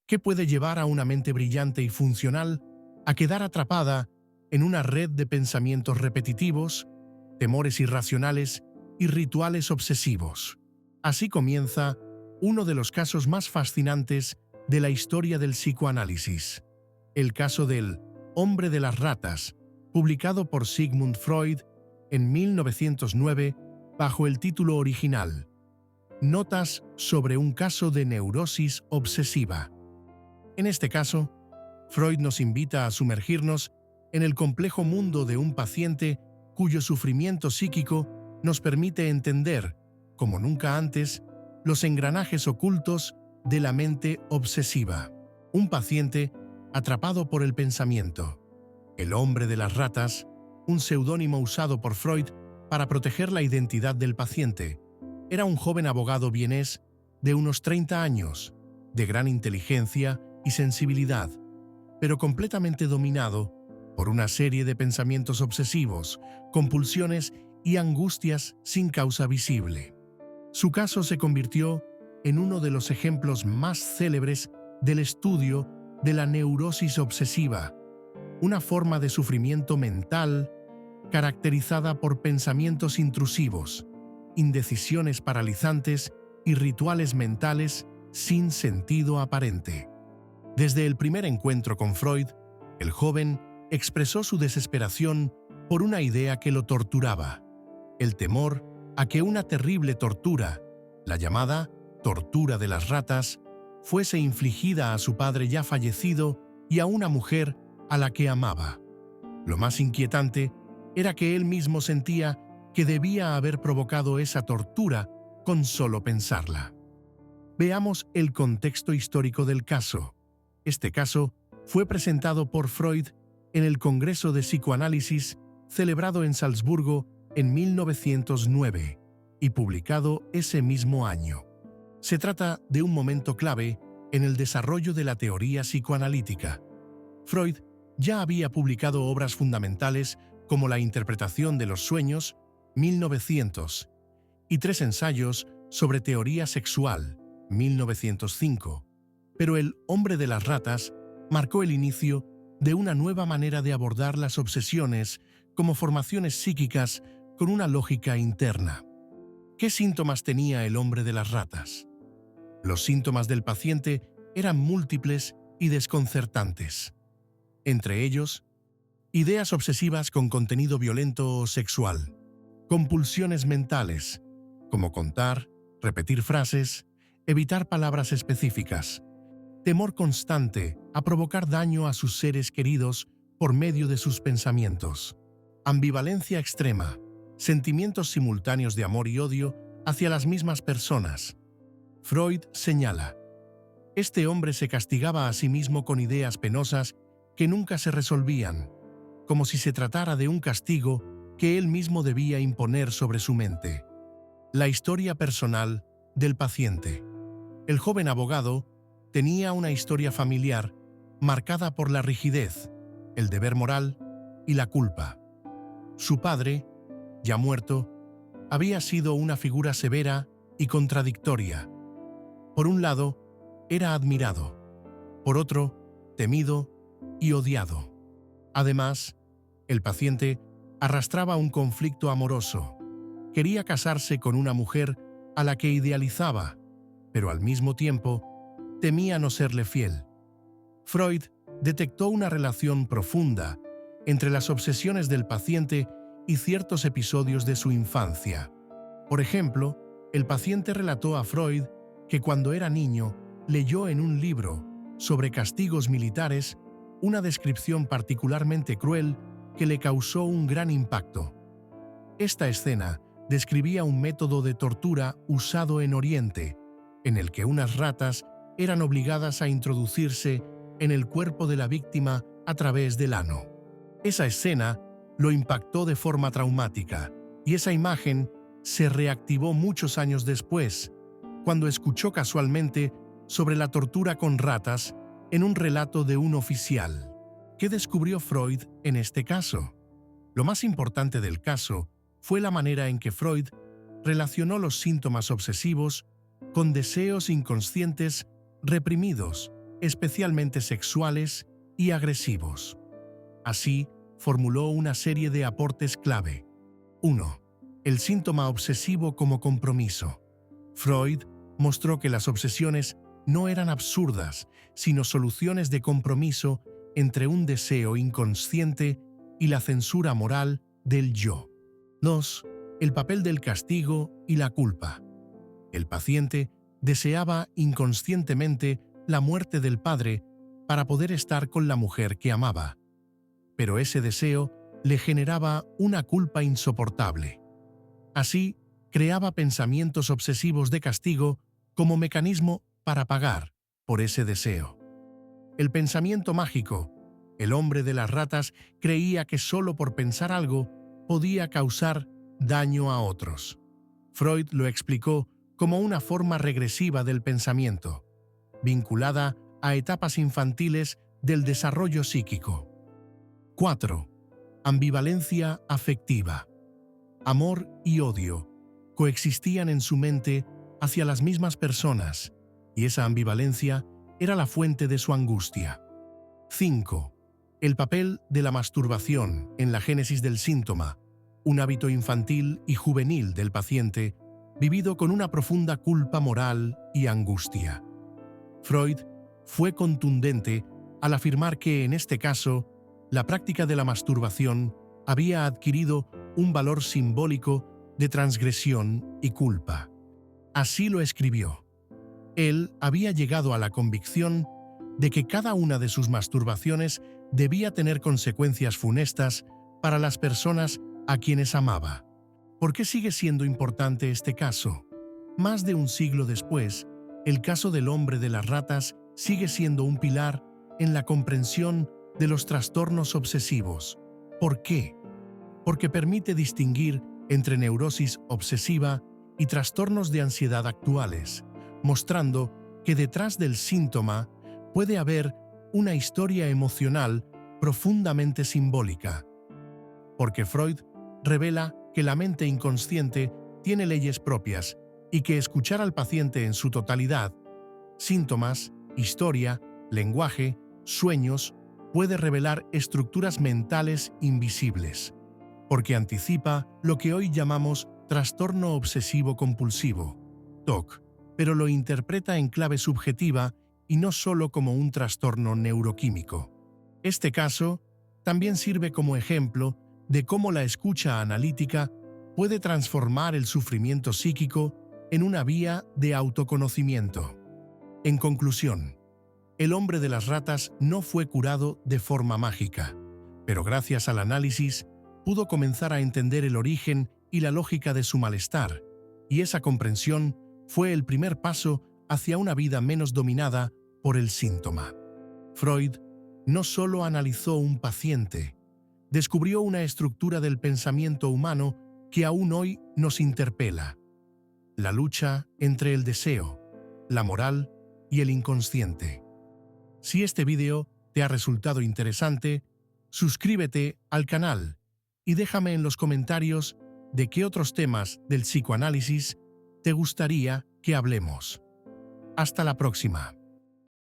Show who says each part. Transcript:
Speaker 1: que puede llevar a una mente brillante y funcional a quedar atrapada en una red de pensamientos repetitivos, temores irracionales y rituales obsesivos. Así comienza uno de los casos más fascinantes de la historia del psicoanálisis, el caso del hombre de las ratas, publicado por Sigmund Freud en 1909 bajo el título original Notas sobre un caso de neurosis obsesiva. En este caso, Freud nos invita a sumergirnos en el complejo mundo de un paciente cuyo sufrimiento psíquico nos permite entender, como nunca antes, los engranajes ocultos de la mente obsesiva. Un paciente atrapado por el pensamiento. El hombre de las ratas, un seudónimo usado por Freud para proteger la identidad del paciente, era un joven abogado vienés de unos 30 años, de gran inteligencia y sensibilidad, pero completamente dominado por una serie de pensamientos obsesivos, compulsiones y angustias sin causa visible. Su caso se convirtió en uno de los ejemplos más célebres del estudio de la neurosis obsesiva, una forma de sufrimiento mental caracterizada por pensamientos intrusivos, indecisiones paralizantes y rituales mentales sin sentido aparente. Desde el primer encuentro con Freud, el joven expresó su desesperación por una idea que lo torturaba, el temor a que una terrible tortura, la llamada tortura de las ratas, fuese infligida a su padre ya fallecido y a una mujer a la que amaba. Lo más inquietante era que él mismo sentía que debía haber provocado esa tortura con solo pensarla. Veamos el contexto histórico del caso. Este caso fue presentado por Freud en el Congreso de Psicoanálisis celebrado en Salzburgo en 1909 y publicado ese mismo año. Se trata de un momento clave en el desarrollo de la teoría psicoanalítica. Freud ya había publicado obras fundamentales como La interpretación de los sueños, 1900, y 3 ensayos sobre teoría sexual, 1905, pero El hombre de las ratas marcó el inicio de una nueva manera de abordar las obsesiones como formaciones psíquicas con una lógica interna. ¿Qué síntomas tenía el hombre de las ratas? Los síntomas del paciente eran múltiples y desconcertantes. Entre ellos, ideas obsesivas con contenido violento o sexual, compulsiones mentales, como contar, repetir frases, evitar palabras específicas, temor constante a provocar daño a sus seres queridos por medio de sus pensamientos, ambivalencia extrema, sentimientos simultáneos de amor y odio hacia las mismas personas. Freud señala, este hombre se castigaba a sí mismo con ideas penosas que nunca se resolvían, como si se tratara de un castigo que él mismo debía imponer sobre su mente. La historia personal del paciente. El joven abogado tenía una historia familiar marcada por la rigidez, el deber moral y la culpa. Su padre, ya muerto, había sido una figura severa y contradictoria. Por un lado, era admirado, por otro, temido y odiado. Además, el paciente arrastraba un conflicto amoroso. Quería casarse con una mujer a la que idealizaba, pero al mismo tiempo temía no serle fiel. Freud detectó una relación profunda entre las obsesiones del paciente y ciertos episodios de su infancia. Por ejemplo, el paciente relató a Freud que cuando era niño leyó en un libro sobre castigos militares una descripción particularmente cruel que le causó un gran impacto. Esta escena describía un método de tortura usado en Oriente, en el que unas ratas eran obligadas a introducirse en el cuerpo de la víctima a través del ano. Esa escena lo impactó de forma traumática, y esa imagen se reactivó muchos años después, cuando escuchó casualmente sobre la tortura con ratas en un relato de un oficial. ¿Qué descubrió Freud en este caso? Lo más importante del caso fue la manera en que Freud relacionó los síntomas obsesivos con deseos inconscientes reprimidos especialmente sexuales y agresivos. Así, formuló una serie de aportes clave. 1. El síntoma obsesivo como compromiso. Freud mostró que las obsesiones no eran absurdas, sino soluciones de compromiso entre un deseo inconsciente y la censura moral del yo. 2. El papel del castigo y la culpa. El paciente deseaba inconscientemente la muerte del padre para poder estar con la mujer que amaba. Pero ese deseo le generaba una culpa insoportable. Así, creaba pensamientos obsesivos de castigo como mecanismo para pagar por ese deseo. El pensamiento mágico. El hombre de las ratas creía que solo por pensar algo podía causar daño a otros. Freud lo explicó como una forma regresiva del pensamiento, vinculada a etapas infantiles del desarrollo psíquico. 4. Ambivalencia afectiva. Amor y odio coexistían en su mente hacia las mismas personas, y esa ambivalencia era la fuente de su angustia. 5. El papel de la masturbación en la génesis del síntoma, un hábito infantil y juvenil del paciente, vivido con una profunda culpa moral y angustia. Freud fue contundente al afirmar que, en este caso, la práctica de la masturbación había adquirido un valor simbólico de transgresión y culpa. Así lo escribió. Él había llegado a la convicción de que cada una de sus masturbaciones debía tener consecuencias funestas para las personas a quienes amaba. ¿Por qué sigue siendo importante este caso? Más de un siglo después, el caso del hombre de las ratas sigue siendo un pilar en la comprensión de los trastornos obsesivos. ¿Por qué? Porque permite distinguir entre neurosis obsesiva y trastornos de ansiedad actuales, mostrando que detrás del síntoma puede haber una historia emocional profundamente simbólica. Porque Freud revela que la mente inconsciente tiene leyes propias y que escuchar al paciente en su totalidad, síntomas, historia, lenguaje, sueños, puede revelar estructuras mentales invisibles, porque anticipa lo que hoy llamamos trastorno obsesivo-compulsivo, TOC, pero lo interpreta en clave subjetiva y no solo como un trastorno neuroquímico. Este caso también sirve como ejemplo de cómo la escucha analítica puede transformar el sufrimiento psíquico en una vía de autoconocimiento. En conclusión, el hombre de las ratas no fue curado de forma mágica, pero gracias al análisis pudo comenzar a entender el origen y la lógica de su malestar, y esa comprensión fue el primer paso hacia una vida menos dominada por el síntoma. Freud no solo analizó un paciente, descubrió una estructura del pensamiento humano que aún hoy nos interpela: la lucha entre el deseo, la moral y el inconsciente. Si este video te ha resultado interesante, suscríbete al canal y déjame en los comentarios de qué otros temas del psicoanálisis te gustaría que hablemos. Hasta la próxima.